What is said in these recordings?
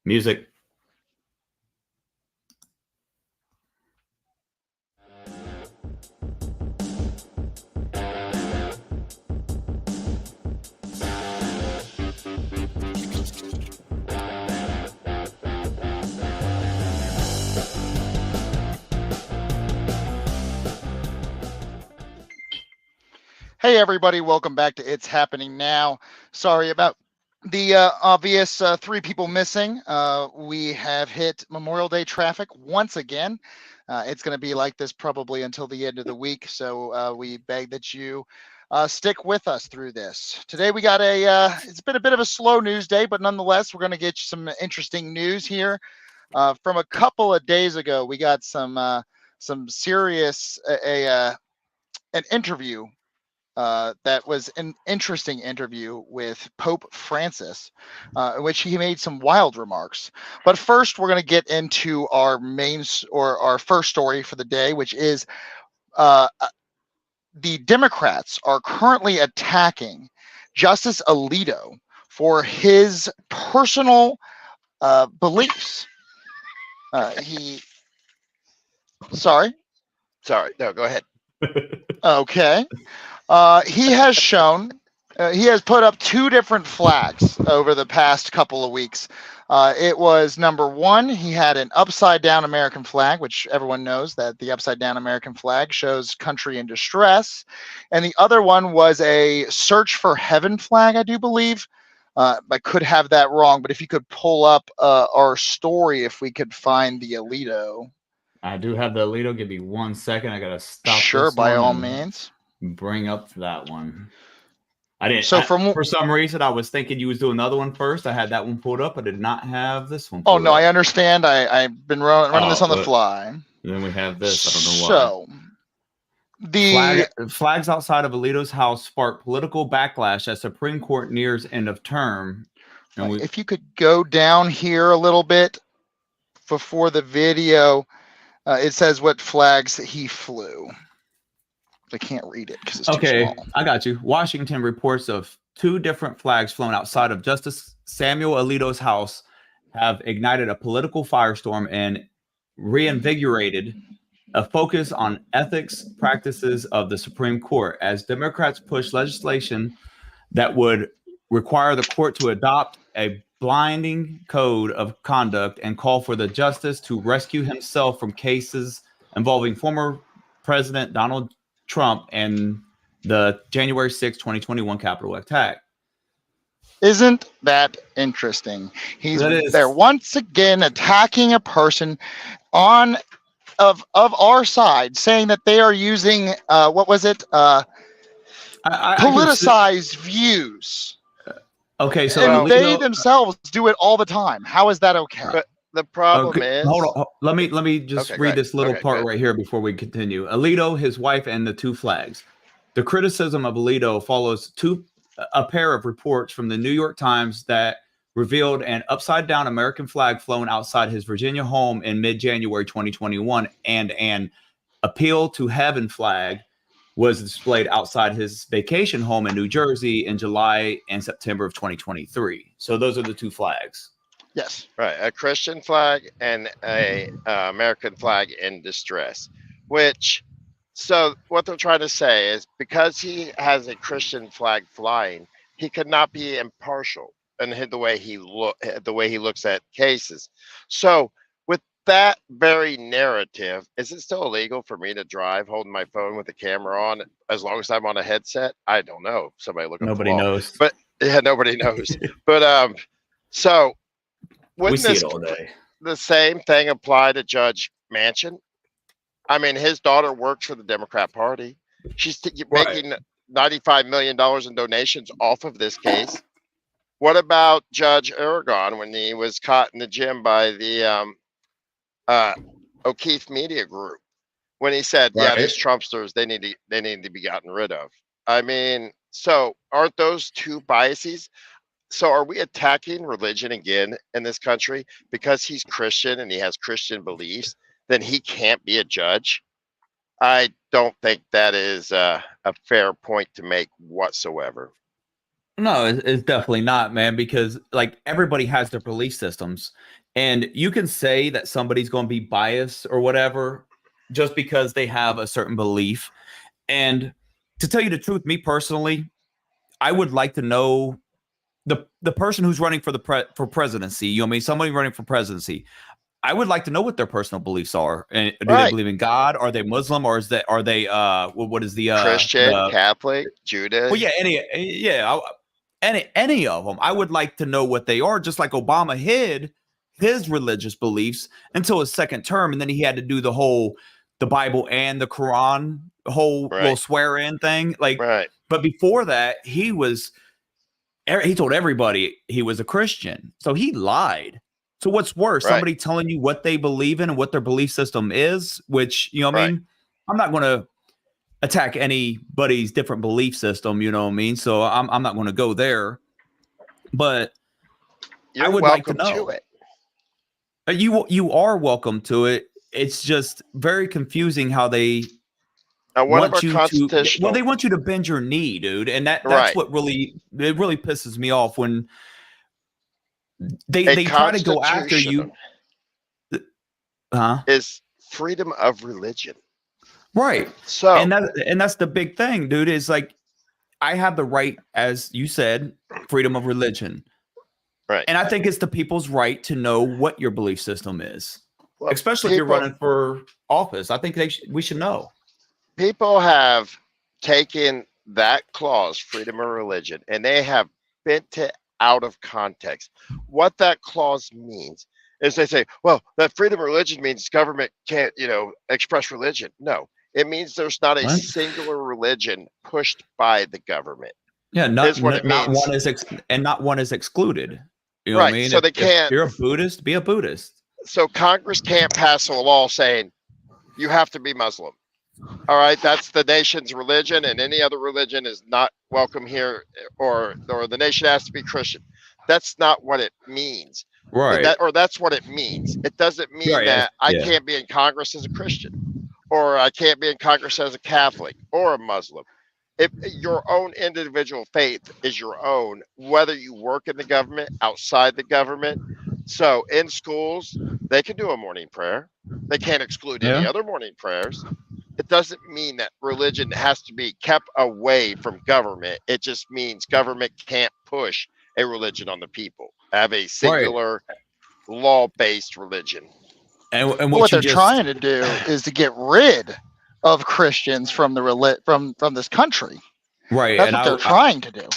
Music. Hey, everybody, welcome back to It's Happening Now. Sorry about the obvious three people missing. We have hit Memorial Day traffic once again. It's going to be like this probably until the end of the week, so we beg that you stick with us through this. Today we got it's been a bit of a slow news day, but nonetheless, we're going to get you some interesting news here. From a couple of days ago, we got some serious, an interview that was an interesting interview with Pope Francis, in which he made some wild remarks. But first, we're going to get into our our first story for the day, which is the Democrats are currently attacking Justice Alito for his personal beliefs. Sorry. No, go ahead. Okay. He has shown, he has put up two different flags over the past couple of weeks. It was number one, he had an upside down American flag, which everyone knows that the upside down American flag shows country in distress. And the other one was a search for heaven flag, I do believe. I could have that wrong, but if you could pull up our story, if we could find the Alito. I do have the Alito. Give me 1 second. I gotta stop. Sure, this by one all and means. bring up that one. I didn't. So for some reason, I was thinking you was doing another one first. I had that one pulled up. I did not have this one. Oh no, up. I understand. I've been running this on the fly. And then we have this. I don't know why. So the flags outside of Alito's house spark political backlash as Supreme Court nears end of term. And if you could go down here a little bit before the video, it says what flags he flew. I can't read it because it's too small. I got you. Washington reports of two different flags flown outside of Justice Samuel Alito's house have ignited a political firestorm and reinvigorated a focus on ethics practices of the Supreme Court as Democrats push legislation that would require the court to adopt a blinding code of conduct and call for the justice to rescue himself from cases involving former President Donald Trump and the January 6, 2021 Capitol attack. Isn't that interesting? He's there once again attacking a person of our side, saying that they are using what was it? Politicized views. Okay, so and they themselves do it all the time. How is that okay? But the problem is, hold on. Let me just read this little part right here before we continue. Alito, his wife, and the two flags. The criticism of Alito follows a pair of reports from the New York Times that revealed an upside down American flag flown outside his Virginia home in mid-January 2021, and an appeal to heaven flag was displayed outside his vacation home in New Jersey in July and September of 2023. So those are the two flags. Yes. Right. A Christian flag and a American flag in distress, so what they're trying to say is because he has a Christian flag flying, he could not be impartial in the way he looks at cases. So with that very narrative, is it still illegal for me to drive holding my phone with the camera on as long as I'm on a headset? I don't know. Somebody look up the law. Nobody knows. But yeah, nobody knows. But so we see it all day. The same thing apply to Judge Manchin? I mean, his daughter works for the Democrat Party. She's making $95 million in donations off of this case. What about Judge Aragon when he was caught in the gym by the O'Keefe Media Group? When he said, yeah, these Trumpsters, they need to be gotten rid of. I mean, so aren't those two biases? So are we attacking religion again in this country because he's Christian and he has Christian beliefs? Then he can't be a judge? I don't think that is a fair point to make whatsoever. No, it's definitely not, man, because like everybody has their belief systems. And you can say that somebody's going to be biased or whatever just because they have a certain belief. And to tell you the truth, me personally, I would like to know the person who's running for for presidency. You know what I mean? Somebody running for presidency. I would like to know what their personal beliefs are. And do they Right. believe in God? Are they Muslim? Or are they what is Christian, the Catholic, well, Judah. yeah, any of them. I would like to know what they are, just like Obama hid his religious beliefs until his second term, and then he had to do the Bible and the Quran whole little Right. swear in thing. Like, Right. but before that, he told everybody he was a Christian, so he lied. So what's worse, Right. somebody telling you what they believe in and what their belief system is, which you know what I Right. mean? I'm not going to attack anybody's different belief system, you know what I mean? So I'm not going to go there, but I You're would like to welcome to know. it. You are welcome to it. It's just very confusing how they Now, one of our want you to constitutional, they want you to bend your knee, dude, and that's right, what really pisses me off when a they try to go after constitution you. Huh? is freedom of religion. Right. So, And that's the big thing, dude, is like I have the right, as you said, freedom of religion. right. And I think it's the people's right to know what your belief system is, Well, especially if you're running for office. I think we should know. people have taken that clause, freedom of religion, and they have bent it out of context. What that clause means is they say, well, that freedom of religion means government can't, express religion. No, it means there's not a What? singular religion pushed by the government, Yeah, is what it not means. one is and not one is excluded. You know what I Right. mean? So they If can't, you're a Buddhist, be a Buddhist. so Congress can't pass a law saying you have to be Muslim. All right, that's the nation's religion, and any other religion is not welcome here, or the nation has to be Christian. That's not what it means. Right. That's what it means. It doesn't mean Right. that I Yeah. can't be in Congress as a Christian, or I can't be in Congress as a Catholic or a Muslim. If your own individual faith is your own, whether you work in the government, outside the government. So in schools, they can do a morning prayer. They can't exclude any Yeah. other morning prayers. It doesn't mean that religion has to be kept away from government. It just means government can't push a religion on the people. Have a singular law-based religion. And What what you they're just trying to do is to get rid of Christians from the from this country. right. That's And what they're trying to do.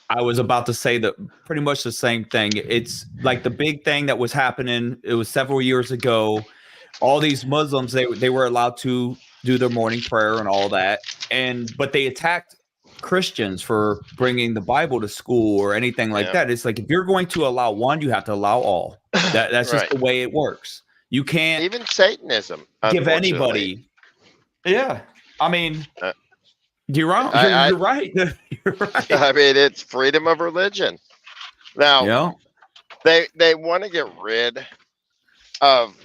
I was about to say that pretty much the same thing. It's like the big thing that was happening. It was several years ago. All these Muslims, they were allowed to do their morning prayer and all that, but they attacked Christians for bringing the Bible to school or anything like Yeah. that. It's like if you're going to allow one, you have to allow all. That's just Right. the way it works. You can't Even Satanism, give unfortunately. anybody. Yeah, I mean, Uh, you're wrong. I- You're right. You're right. I mean, it's freedom of religion. Now, Yeah. they want to get rid of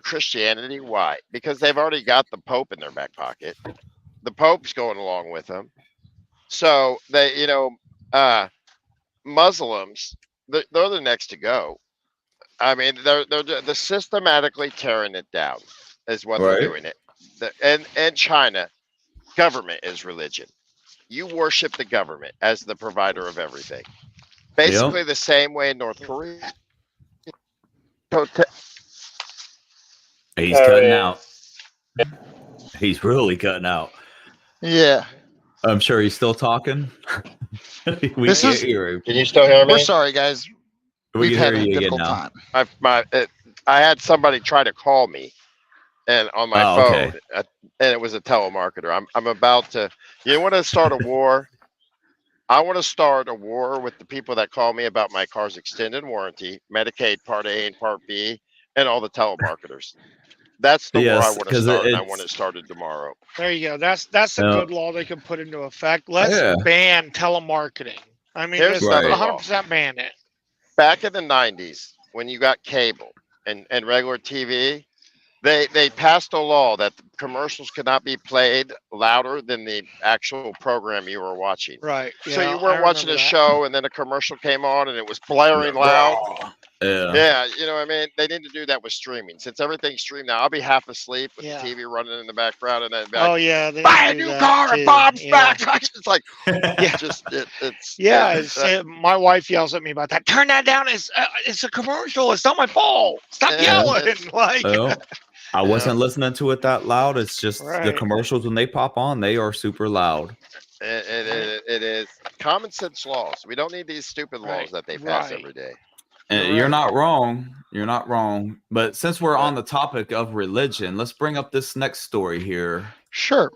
Christianity. Why? Because they've already got the Pope in their back pocket. The Pope's going along with them. So they, Muslims, they're the next to go. I mean, they're systematically tearing it down, is what Right. they're doing it. And China, government is religion. You worship the government as the provider of everything. Basically, the same way in North Korea. He's cutting out. He's really cutting out. Yeah. I'm sure he's still talking. We This can't is- hear him. Can you still hear me? We're sorry, guys. We We've can had hear a you again difficult now. time. I had somebody try to call me, and on my Oh, phone, okay. and it was a telemarketer. I'm about to. You want to start a war? I want to start a war with the people that call me about my car's extended warranty, Medicaid Part A and Part B, and all the telemarketers. That's the war I Yes, want to 'cause start, and I it's- want it started tomorrow. There you go. That's a Yeah. good law they can put into effect. Let's Yeah. ban telemarketing. I mean, Here's just another law. 100% ban it. Back in the 90s, when you got cable and regular TV, They passed a law that the commercials could not be played louder than the actual program you were watching. Right. So Yeah, you I weren't watching remember a that. show and then a commercial came on and it was blaring loud. Yeah. Yeah, you know what I mean? They need to do that with streaming. Since everything's streamed now, I'll be half asleep with Yeah. the TV running in the background and then be like, Oh yeah, they buy a do new that car and too. Bob's Yeah. back. It's like, Yeah. just, it's, Yeah, my wife yells at me about that. Turn that down. It's a commercial. It's not my fault. Stop Yeah, yelling. it's- Like, Well, I Yeah. wasn't listening to it that loud. It's just the Right. commercials when they pop on, they are super loud. it is common sense laws. We don't need these stupid laws Right, that they pass right. every day. And You're you're right. not wrong. You're not wrong. But since we're But- on the topic of religion, let's bring up this next story here. Sure.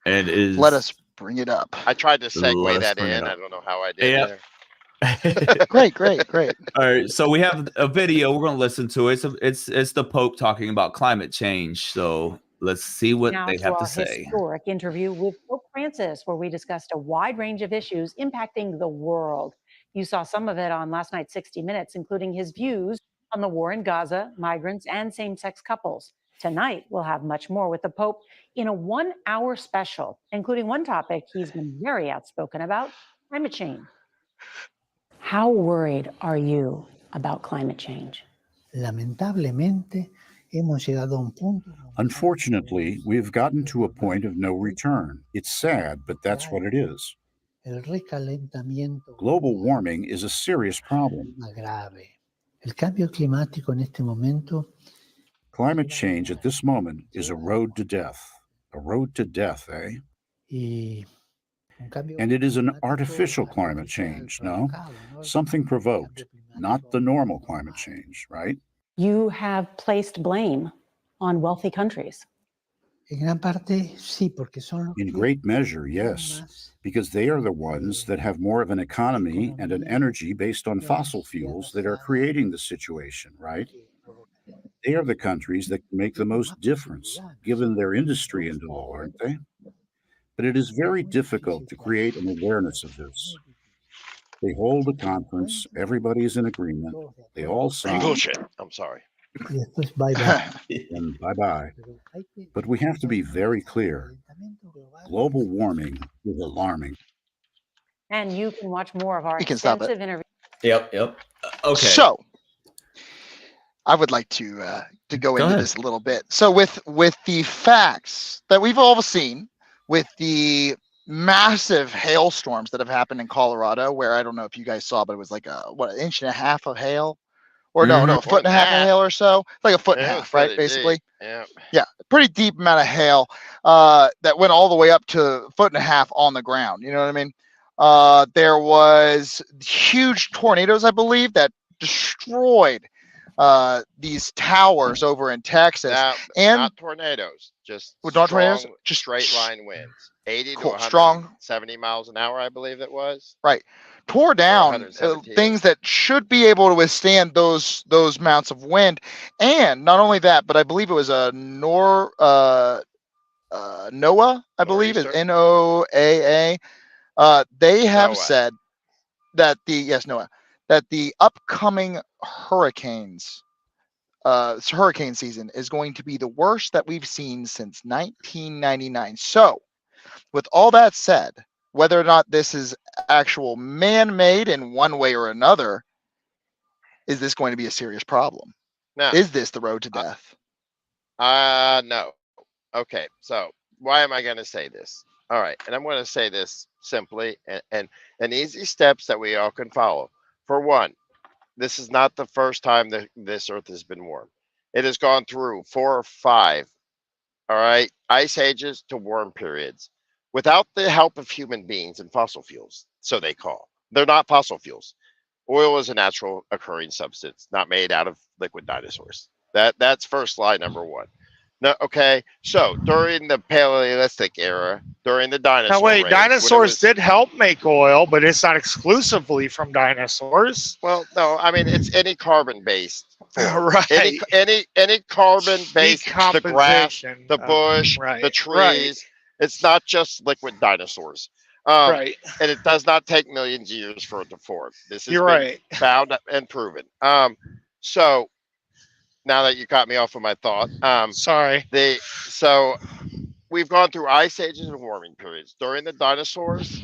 And it is Let us bring it up. I tried to Let segue us that bring it in. up. I don't know how I did Yep. there. Great, great, great. All right, so we have a video. We're going to listen to it. It's the Pope talking about climate change. So let's see what Now they to have to our say. historic interview with Pope Francis, where we discussed a wide range of issues impacting the world. You saw some of it on last night's 60 Minutes, including his views on the war in Gaza, migrants, and same-sex couples. Tonight, we'll have much more with the Pope in a 1-hour special, including one topic he's been very outspoken about, climate change. How worried are you about climate change? Lamentablemente, hemos llegado a un punto. Unfortunately, we've gotten to a point of no return. It's sad, but that's what it is. El recalentamiento Global warming is a serious problem. más grave. El cambio climático en este momento Climate change at this moment is a road to death. A road to death, eh? y un cambio And it is an climático artificial climate artificial change, no? provocado, ¿no? Something El provoked, cambio climático not the normal provocado. climate change, right? You have placed blame on wealthy countries. En gran parte, sí, porque son los In que great measure, son yes, más because they are the ones that have more of an economy and an energy based on fossil fuels that are creating the situation, right? que provocan. They are the countries that can make the most difference, given their industry and all, aren't they? But it is very difficult to create an awareness of this. They hold a conference, everybody is in agreement, they all sign, Bullshit. I'm sorry. Y después bye bye. and bye-bye. Pero hay que- But we have to be very clear. calentamiento global Global warming is alarming. And you can watch more of our You can stop it. extensive interview. Yep. Okay. So, I would like to go Go into ahead. this a little bit. So, with the facts that we've all seen, with the massive hailstorms that have happened in Colorado, where I don't know if you guys saw, but it was like an inch and a half of hail, or no, a foot and a half of hail or so, like a foot and a Yeah, it was half, right? pretty Basically, deep. Yeah. pretty deep amount of hail that went all the way up to a foot and a half on the ground. You know what I mean? There was huge tornadoes, I believe, that destroyed these towers over in Texas. Now, and not tornadoes, just Well, not tornadoes, strong just straight line winds, 80 Cool, to strong. 170 miles an hour, I believe it was. tore down 117. things that should be able to withstand those amounts of wind. And not only that, but I believe it was a NOAA, I believe is Nor'easter? NOAA. They have NOAA. said that the upcoming hurricanes, hurricane season is going to be the worst that we've seen since 1999. So, with all that said, whether or not this is actual man-made in one way or another, is this going to be a serious problem? No. Is this the road to death? No. Okay, so why am I going to say this? All right, and I'm going to say this simply and easy steps that we all can follow. For one, this is not the first time that this earth has been warm. It has gone through 4 or 5, all right, ice ages to warm periods without the help of human beings and fossil fuels, so they call. They're not fossil fuels. Oil is a natural occurring substance, not made out of liquid dinosaurs. That's first line number one. No, okay. So during the Paleolithic era, during the dinosaur Now wait, age, when it dinosaurs was- did help make oil, but it's not exclusively from dinosaurs. Well, no, I mean it's any carbon-based. form. Right. Any carbon-based, the grass, Decomposition the of- bush, right, the trees. It's not just liquid dinosaurs. Right. And it does not take millions of years for it to form. This is You're right. found and proven. So now that you caught me off of my thought. Sorry. So we've gone through ice ages and warming periods. During the dinosaurs,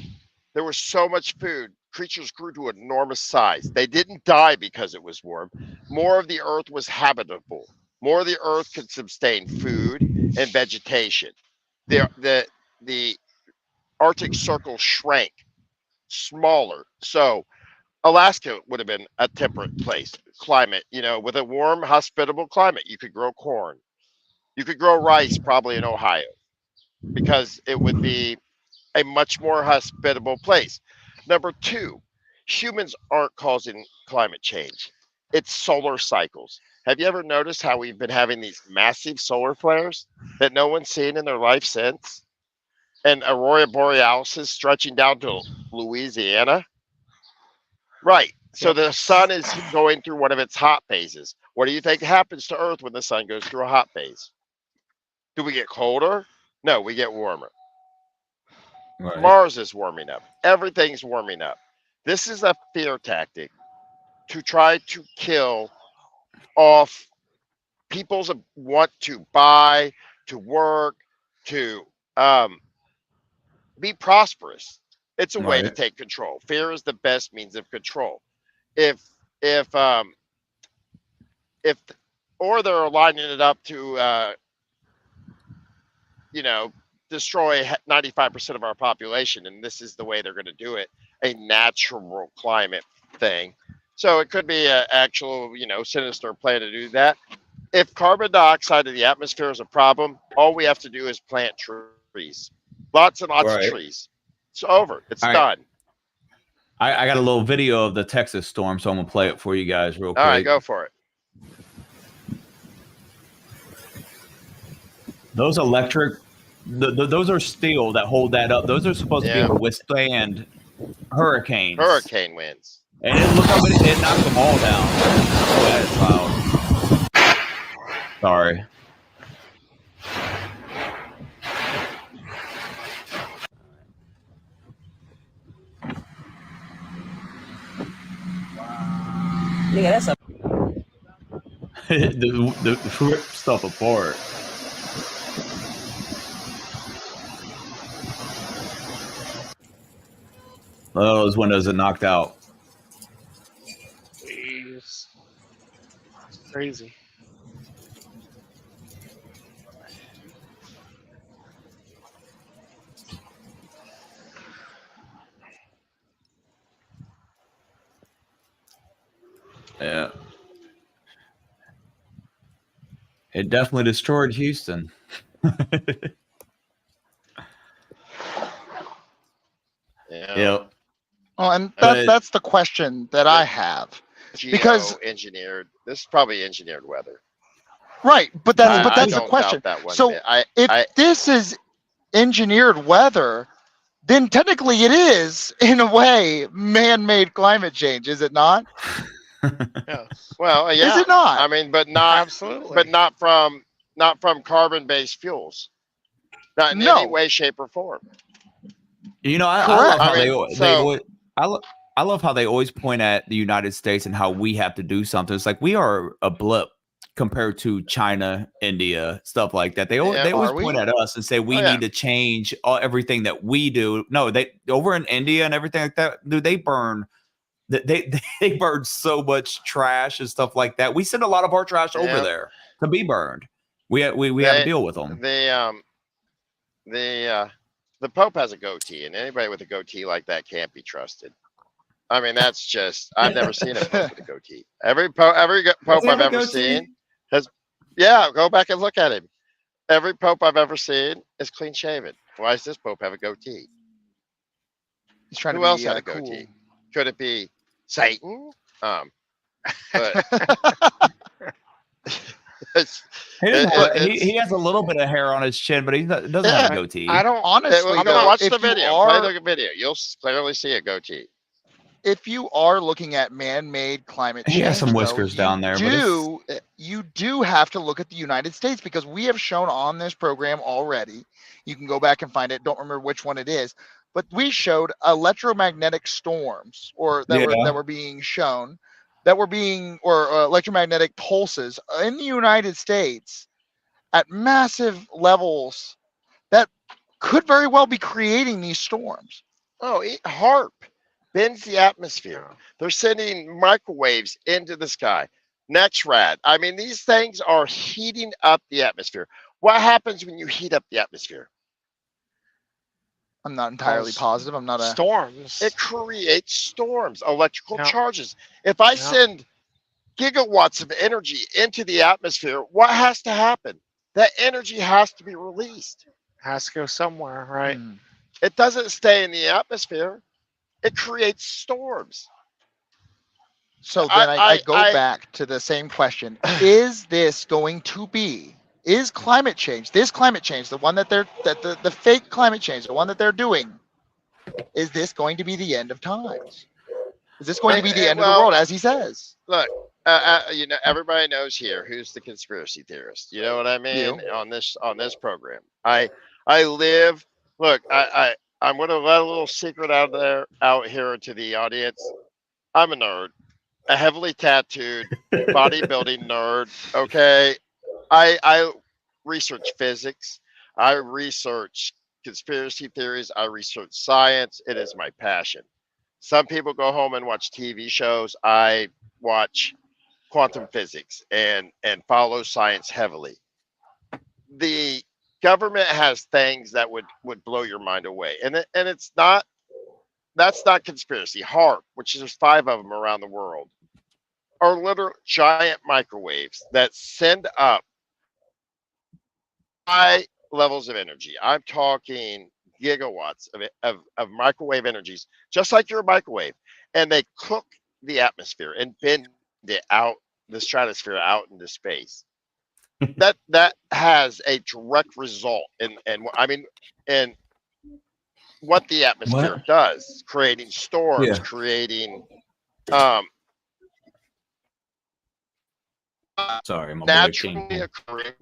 there was so much food. Creatures grew to enormous size. They didn't die because it was warm. More of the earth was habitable. More of the earth could sustain food and vegetation. The Arctic Circle shrank smaller. So Alaska would have been a temperate place, climate, with a warm, hospitable climate. You could grow corn. You could grow rice probably in Ohio because it would be a much more hospitable place. Number two, humans aren't causing climate change. It's solar cycles. Have you ever noticed how we've been having these massive solar flares that no one's seen in their life since? And aurora borealis is stretching down to Louisiana? Right. So the sun is going through one of its hot phases. What do you think happens to Earth when the sun goes through a hot phase? Do we get colder? No, we get warmer. Right. Mars is warming up. Everything's warming up. This is a fear tactic to try to kill off people's want to buy, to work, to be prosperous. It's a way to Right. take control. Fear is the best means of control. If or they're lining it up to destroy 95% of our population, and this is the way they're going to do it, a natural climate thing. So it could be an actual sinister plan to do that. If carbon dioxide in the atmosphere is a problem, all we have to do is plant trees, lots and lots of Right. trees. It's over. It's All right. done. I got a little video of the Texas storm, so I'm gonna play it for you guys real quick. All right, go for it. Those electric, those are steel that hold that up. Those are supposed to be able to withstand hurricanes. Hurricane winds. And look how it knocked them all down. Oh, that is loud. Sorry. Yeah, that's a the rip stuff apart. Oh, those windows are knocked out. Jeez. It's crazy. Yeah. It definitely destroyed Houston. Yeah. Yep. Well, and But- that's the question that I have. Because- Engineered. This is probably engineered weather. Right, but that's I the don't question. doubt that one So bit. if this is engineered weather, then technically it is, in a way, man-made climate change, is it not? Yeah, Well, yeah. Is it not? I mean, but not absolutely. but not from carbon-based fuels. Not in No. any way, shape, or form. You know, I Correct. love how I mean, they so- always, I love how they always point at the United States and how we have to do something. It's like we are a blip compared to China, India, stuff like that. They always Are we? point at us and say we Oh, yeah. need to change everything that we do. No, they over in India and everything like that, dude, they burn. They burn so much trash and stuff like that. We send a lot of our trash over Yeah. there to be burned. We have to deal with them. The Pope has a goatee, and anybody with a goatee like that can't be trusted. I mean, that's just I've never seen a Pope with a goatee. Every Pope Does he I've have a ever goatee? seen has. Yeah, go back and look at him. Every Pope I've ever seen is clean shaven. Why does this Pope have a goatee? He's trying Who to else be had a cool. goatee? Could it be Satan? But it's, He has a little bit of hair on his chin, but he doesn't have Yeah, a goatee. I don't. Honestly, I'm though, gonna watch if the you video. are- Play the video. You'll clearly see a goatee. if you are looking at man-made climate change, He has some though, whiskers you down there, but you do have to look at the United States, because we have shown on this program already. You can go back and find it. Don't remember which one it is, but we showed electromagnetic storms, or that Yeah. were being shown that were being, or electromagnetic pulses in the United States at massive levels that could very well be creating these storms. Oh, HARP bends the atmosphere. They're sending microwaves into the sky. NEXRAD. I mean, these things are heating up the atmosphere. What happens when you heat up the atmosphere? I'm not entirely positive. I'm not a storms. It creates storms, electrical Yeah. charges. If I Yeah. send gigawatts of energy into the atmosphere, what has to happen? That energy has to be released. Has to go somewhere, right? It doesn't stay in the atmosphere. It creates storms. So then I go back to the same question. Is this going to be, is climate change, this climate change, the one that the fake climate change, the one that they're doing, is this going to be the end of times? Is this going to be the end of the world, as he says? Look, you know, everybody knows here who's the conspiracy theorist. You know what I mean? On this program, I live. Look, I'm going to let a little secret out here to the audience. I'm a nerd, a heavily tattooed bodybuilding nerd. Okay, I research physics. I research conspiracy theories. I research science. It is my passion. Some people go home and watch TV shows. I watch quantum physics and follow science heavily. The government has things that would blow your mind away, and it's not. That's not conspiracy. HARP, which is 5 of them around the world, are literal giant microwaves that send up high levels of energy. I'm talking gigawatts of microwave energies, just like your microwave, and they cook the atmosphere and bend it out, the stratosphere out into space. that has a direct result in what the atmosphere does, creating storms, creating Sorry, my naturally occurring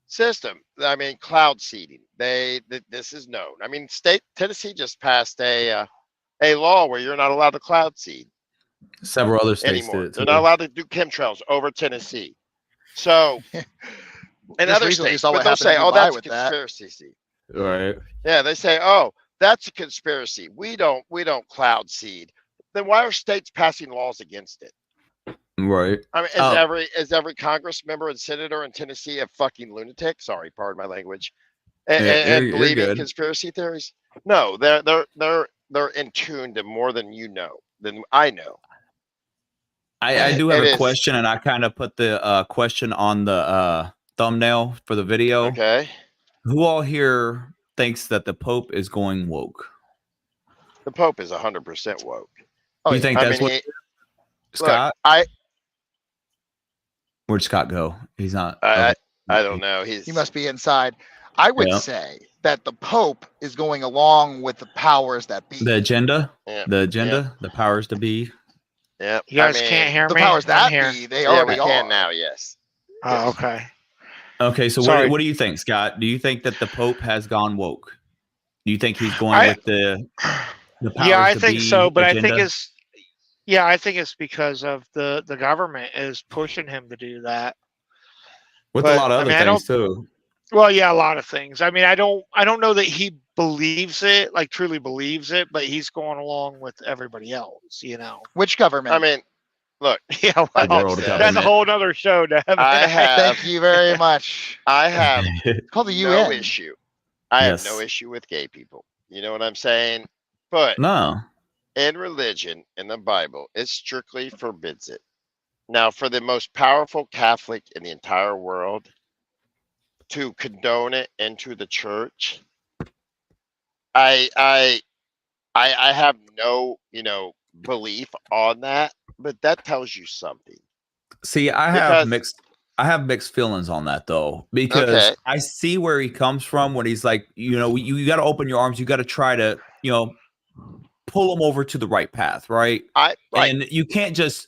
system. I mean, cloud seeding. This is known. I mean, Tennessee just passed a law where you're not allowed to cloud seed. Several other states anymore. did it They're too. not allowed to do chemtrails over Tennessee. So, in other states, but they'll say, "Oh, that's a conspiracy." Right. Yeah, they say, "Oh, that's a conspiracy. We don't cloud seed." Then why are states passing laws against it? Right. I mean, is every Congress member and senator in Tennessee a fucking lunatic? Sorry, pardon my language. And believing conspiracy theories? No, they're in tune to more than you know, than I know. I do have a question, and I kind of put the question on the thumbnail for the video. Okay. Who all here thinks that the Pope is going woke? The Pope is 100% woke. Oh, you think that's what? Scott? Look, where'd Scott go? He's not. I don't know. He must be inside. I would say that the Pope is going along with the powers that be. The agenda? Yeah. The agenda? The powers to be? Yeah. You guys can't hear the me? The powers that be, they already we can are. now, yes. Oh, okay. Okay, so what do you think, Scott? Do you think that the Pope has gone woke? Do you think he's going with the powers yeah, I to think be so, but agenda? I think it's because of the government is pushing him to do that. With a lot of other things too. Well, yeah, a lot of things. I mean, I don't know that he believes it, like truly believes it, but he's going along with everybody else, you know. Which government? I mean, look. Yeah, well, that's a whole nother show, Deb. Thank you very much. I have called the UN. No issue. I have no issue with gay people. You know what I'm saying? But in religion, in the Bible, it strictly forbids it. Now, for the most powerful Catholic in the entire world to condone it into the church, I have no, belief on that, but that tells you something. See, I have mixed feelings on that though, because I see where he comes from when he's like, you got to open your arms, you got to try to, pull them over to the right path, right? And you can't just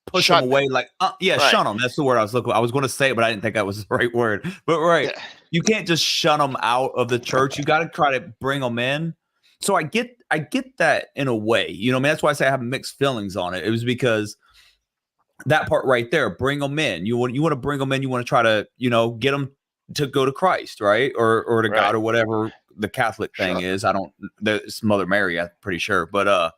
push them away like, shun them. That's the word I was looking for. I was going to say it, but I didn't think that was the right word. But you can't just shun them out of the church. You got to try to bring them in. So I get I get that in a way, you know. I mean, that's why I say I have mixed feelings on it. It was because that part right there, bring them in. You want to bring them in. You want to try to, you know, get them to go to Christ, right, or to Right. God, or whatever the Catholic thing Sure. is. I don't. It's Mother Mary, I'm pretty sure, but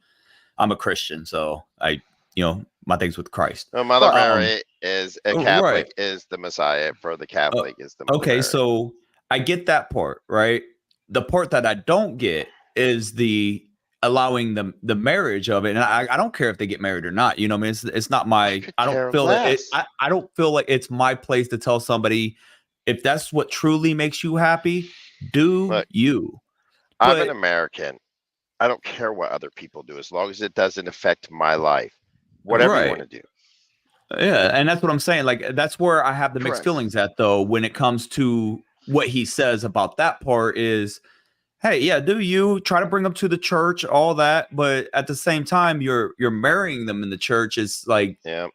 I'm a Christian, so I, you know, my thing's with Christ. No, Mother Right. Mary is a Catholic, Right. is the Messiah. For the Catholic, is the Mother Okay, Mary. so I get that part, right? The part that I don't get is the allowing the marriage of it, and I don't care if they get married or not. You know, what I mean, it's not my. could I don't care feel it. less. I don't feel like it's my place to tell somebody if that's what truly makes you happy. Do Look, you? I'm an But American. I don't care what other people do as long as it doesn't affect my life. Whatever you right. want to do. Yeah, and that's what I'm saying. Like, that's where I have the mixed Correct. feelings at, though, when it comes to what he says about that part is, hey, yeah, do you try to bring them to the church, all that, but at the same time, you're marrying them in the church. Is like, Yeah.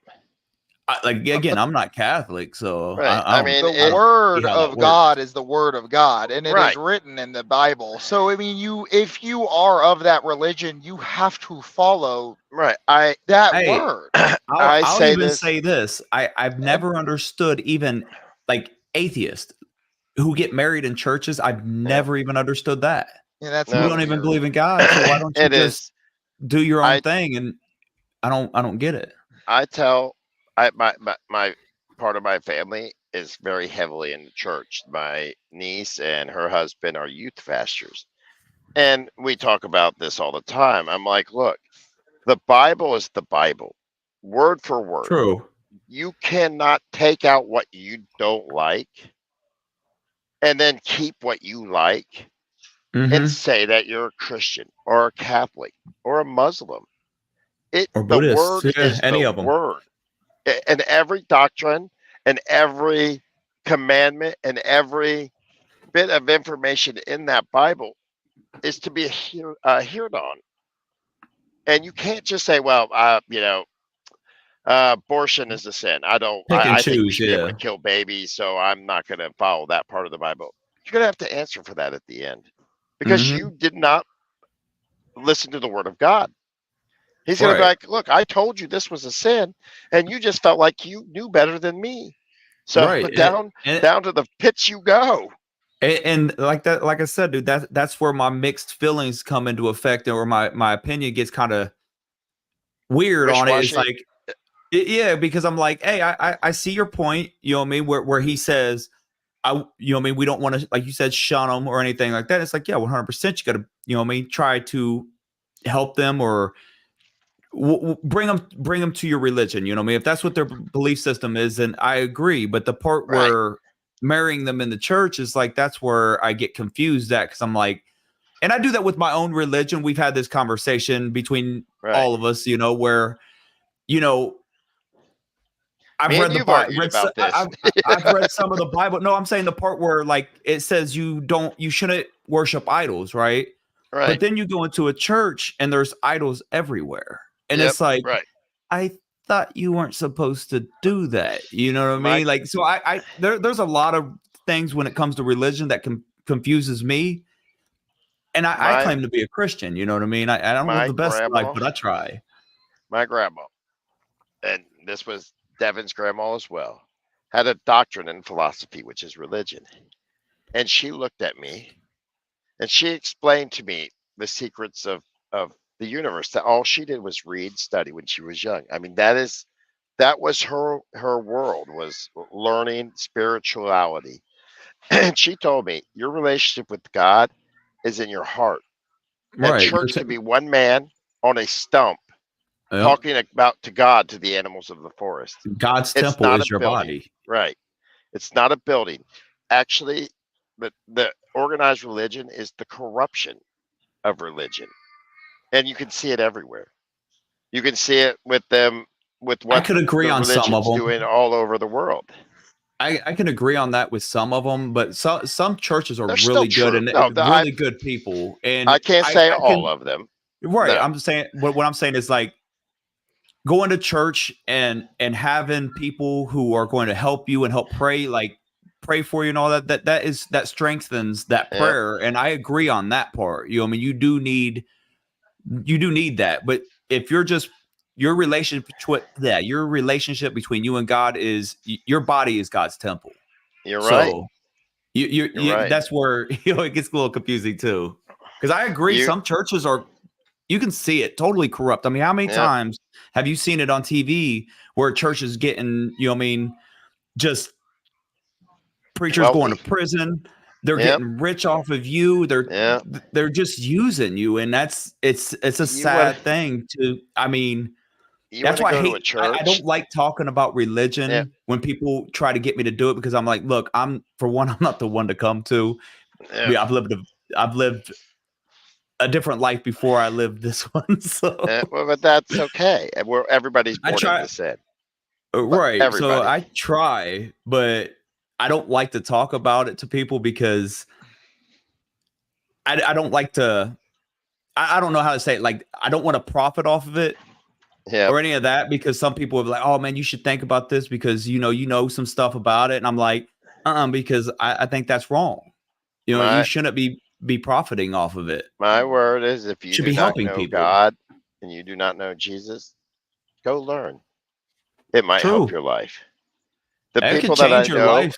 like again, I'm not Catholic, so Right. I I don't, mean, The I don't word see how that of God works. is the word of God, and it is Right. written in the Bible. So I mean, if you are of that religion, you have to follow Right. I that Hey, word. I'll say even this. say this. I've never understood even like atheists who get married in churches. I've never even understood that. Yeah, that's You No. real don't even weird. believe in God, so why don't you It just is. do your own I thing? And I don't get it. I tell my part of my family is very heavily in the church. My niece and her husband are youth pastors. And we talk about this all the time. I'm like, look, the Bible is the Bible, word for word. True. You cannot take out what you don't like and then keep what you like and Mm-hmm. say that you're a Christian or a Catholic or a Muslim. Or The Buddhists, word yeah, is any the of them. word. And every doctrine and every commandment and every bit of information in that Bible is to be adhered on. And you can't just say, well, abortion is a sin. Pick and I think we choose, should be able yeah. to kill babies, so I'm not going to follow that part of the Bible. You're going to have to answer for that at the end because Mm-hmm. you did not listen to the word of God. He's going to be Right. like, look, I told you this was a sin, and you just felt like you knew better than me. So Right. down to the pits you go. And like that, like I said, dude, that's where my mixed feelings come into effect, or my opinion gets kind of weird on it. It's Wishy-washy. like, yeah, because I'm like, hey, I see your point, you know what I mean, where he says, you know what I mean, we don't want to, like you said, shun them or anything like that. It's like, yeah, 100%, you got to, you know what I mean, try to help them or bring them to your religion. You know what I mean? If that's what their belief system is, then I agree. But the part Right. where marrying them in the church is like, that's where I get confused at, because I'm like, and I do that with my own religion. We've had this conversation between Right. all of us, you know, where, you know, I've Me read and the you've Bible. argued about this. I've read some of the Bible. No, I'm saying the part where like it says you shouldn't worship idols, right? Right. But then you go into a church and there's idols everywhere, and Yep. it's like, Right. I thought you weren't supposed to do that. You know what I My- mean? Like, so there's a lot of things when it comes to religion that confuses me. And I claim to be a Christian. You know what I mean? I don't live my the best life, grandma- but I try. My grandma, and this was Devin's grandma as well, had a doctrine in philosophy, which is religion. And she looked at me and she explained to me the secrets of the universe. That all she did was read, study when she was young. I mean, that was her world, was learning spirituality. And she told me your relationship with God is in your heart. And Right. church can be one man on a stump Yep. talking about to God, to the animals of the forest. God's It's temple not is a your building. body. Right. It's not a building. Actually, the organized religion is the corruption of religion. And you can see it everywhere. You can see it with them, with I what could agree the on some of religion's them. doing all over the world. I can agree on that with some of them, but some churches are They're really still good true. and No, really good people. And I can't say I all can, of them. right. No. I'm just saying what I'm saying is like going to church and having people who are going to help you and help pray, like pray for you and all that strengthens that Yep. prayer. And I agree on that part. You know, I mean, you do need you do need that. But if you're just your relationship between you and God is your body is God's temple. You're So right. you right. that's where it gets a little confusing too. Because I agree, some churches are, you can see it totally corrupt. I mean, how many times have you seen it on TV where a church is getting, just preachers going to prison, they're getting rich off of you, they're just using you, and it's a sad thing to. I mean, that's why I hate. I don't like talking about religion when people try to get me to do it, because I'm like, look, I'm not the one to come to. I've lived a different life before I lived this one. So, but that's okay. Everybody's born into sin. Right. Everybody. So I try, but I don't like to talk about it to people because I don't like to. I don't know how to say it. Like, I don't want to profit off of it. Or any of that, because some people are like, oh man, you should think about this because you know some stuff about it. And I'm like, because I think that's wrong. You shouldn't be profiting off of it. My word is, if you do not know God and you do not know Jesus, go learn. It might help your life. The people that I know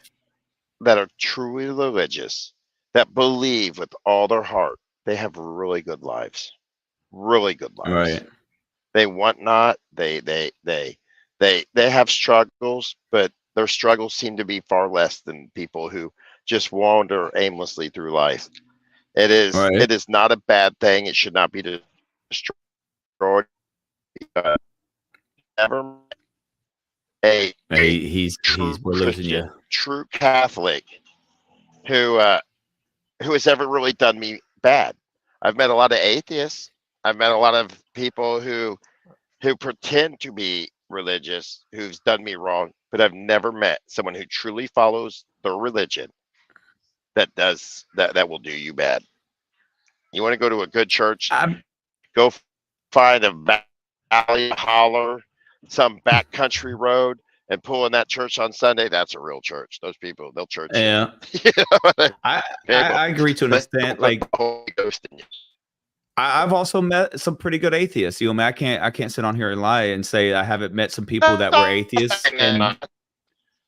that are truly religious, that believe with all their heart, they have really good lives. Really good lives. Right. They want not. They have struggles, but their struggles seem to be far less than people who just wander aimlessly through life. It is not a bad thing. It should not be destroyed. Never he's we're losing you. True Catholic who has ever really done me bad. I've met a lot of atheists. I've met a lot of people who pretend to be religious, who's done me wrong, but I've never met someone who truly follows their religion that will do you bad. You want to go to a good church? Go find a valley holler, some backcountry road, and pull in that church on Sunday. That's a real church. Those people, they'll church. Yeah, I agree to an extent. Like, Holy Ghost in you. I've also met some pretty good atheists. I can't sit on here and lie and say I haven't met some people that were atheists. And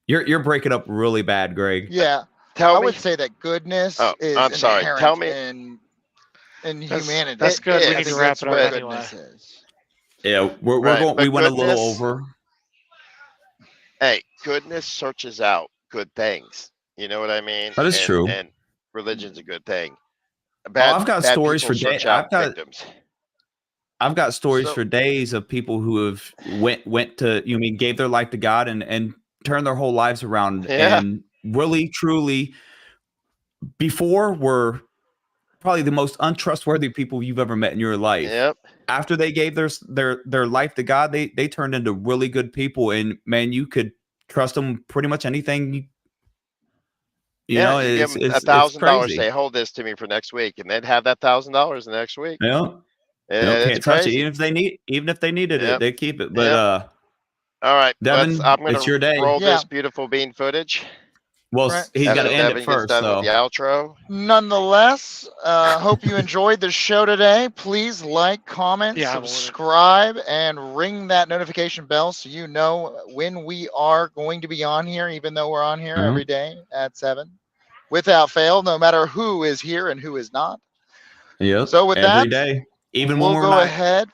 you're breaking up really bad, Greg. Yeah, I would say that goodness is inherent in humanity. That's good. We need to wrap it up anyway. Yeah, we're going. We went a little over. Hey, goodness searches out good things. You know what I mean? That is true. And religion's a good thing. I've got stories for days. I've got stories for days of people who have went to gave their life to God and turned their whole lives around, and really truly before were probably the most untrustworthy people you've ever met in your life. Yep. After they gave their life to God, they turned into really good people, and man, you could trust them pretty much anything. You know, give them $1,000. Say, hold this to me for next week, and they'd have that $1,000 the next week. Yeah, can't touch it. Even if they needed it, they keep it. But all right, Devin, it's your day. Roll this beautiful bean footage. Well, he's got to end it first. So the outro. Nonetheless, hope you enjoyed the show today. Please like, comment, subscribe, and ring that notification bell so you know when we are going to be on here, even though we're on here every day at 7. Without fail, no matter who is here and who is not. Yeah. So with every day, even when we're go ahead.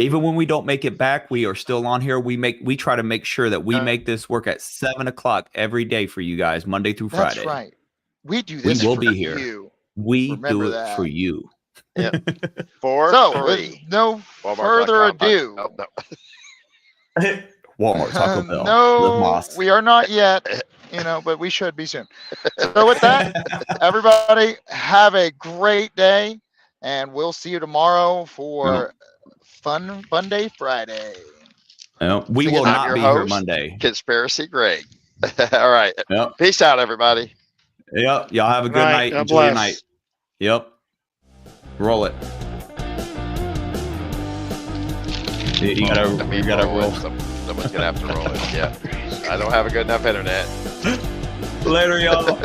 Even when we don't make it back, we are still on here. We try to make sure that we make this work at 7 o'clock every day for you guys, Monday through Friday. That's right. We do this. We will for be here. You. We do it for you. Yeah. With no further ado. Walmart, Taco Bell. No, we are not yet. But we should be soon. So with that, everybody have a great day, and we'll see you tomorrow for Fun Day Friday. We will not be here Monday. Conspiracy Greg. All right. Peace out, everybody. Yep. Y'all have a good night. Enjoy your night. Yep. Roll it. You gotta roll. Someone's gonna have to roll it. Yeah. I don't have a good enough internet. Later, y'all.